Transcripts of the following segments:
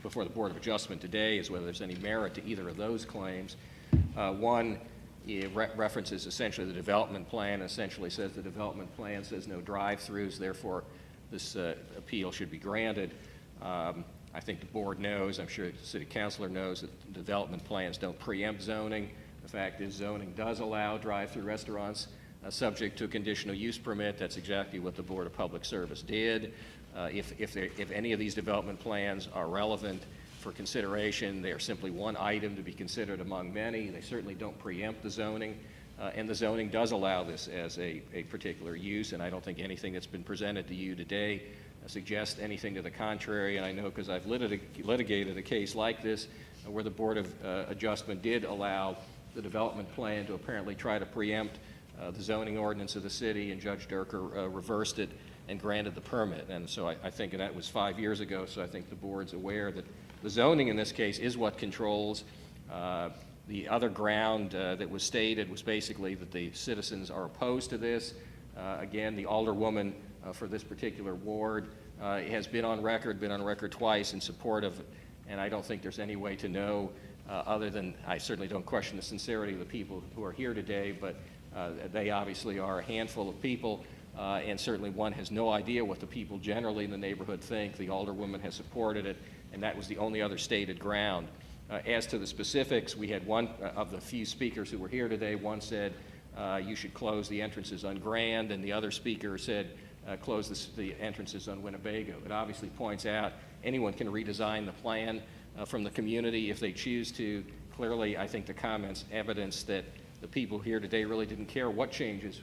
before the Board of Adjustment today is whether there's any merit to either of those claims. One, it references essentially the development plan, essentially says the development plan says no drive-thrus, therefore this appeal should be granted. I think the board knows, I'm sure the city councilor knows, that development plans don't preempt zoning. The fact is zoning does allow drive-through restaurants subject to a conditional use permit. That's exactly what the Board of Public Service did. If any of these development plans are relevant for consideration, they are simply one item to be considered among many. They certainly don't preempt the zoning, and the zoning does allow this as a particular use, and I don't think anything that's been presented to you today suggests anything to the contrary. And I know because I've litigated a case like this where the Board of Adjustment did allow the development plan to apparently try to preempt the zoning ordinance of the city, and Judge Durker reversed it and granted the permit. And so I think, and that was 5 years ago, so I think the board's aware that the zoning in this case is what controls. The other ground that was stated was basically that the citizens are opposed to this. Again, the alderwoman for this particular ward has been on record twice in support of it, and I don't think there's any way to know other than, I certainly don't question the sincerity of the people who are here today, but they obviously are a handful of people, and certainly one has no idea what the people generally in the neighborhood think. The alderwoman has supported it, and that was the only other stated ground. As to the specifics, we had one of the few speakers who were here today. One said you should close the entrances on Grand, and the other speaker said close the entrances on Winnebago. It obviously points out anyone can redesign the plan from the community if they choose to. Clearly, I think the comments evidence that the people here today really didn't care what changes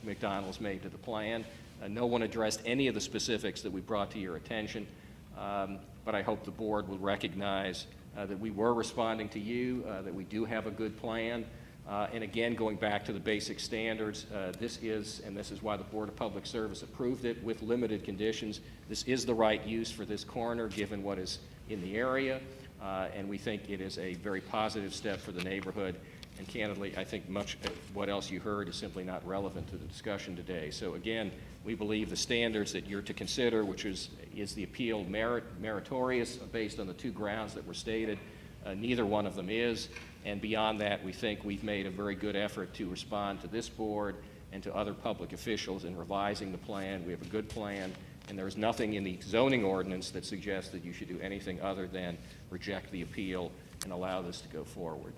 McDonald's made to the plan. No one addressed any of the specifics that we brought to your attention, but I hope the board will recognize that we were responding to you, that we do have a good plan. And again, going back to the basic standards, this is why the Board of Public Service approved it with limited conditions. This is the right use for this corner given what is in the area, and we think it is a very positive step for the neighborhood. And candidly, I think much of what else you heard is simply not relevant to the discussion today. So again, we believe the standards that you're to consider, which is the appeal meritorious based on the two grounds that were stated. Neither one of them is. And beyond that, we think we've made a very good effort to respond to this board and to other public officials in revising the plan. We have a good plan, and there is nothing in the zoning ordinance that suggests that you should do anything other than reject the appeal and allow this to go forward.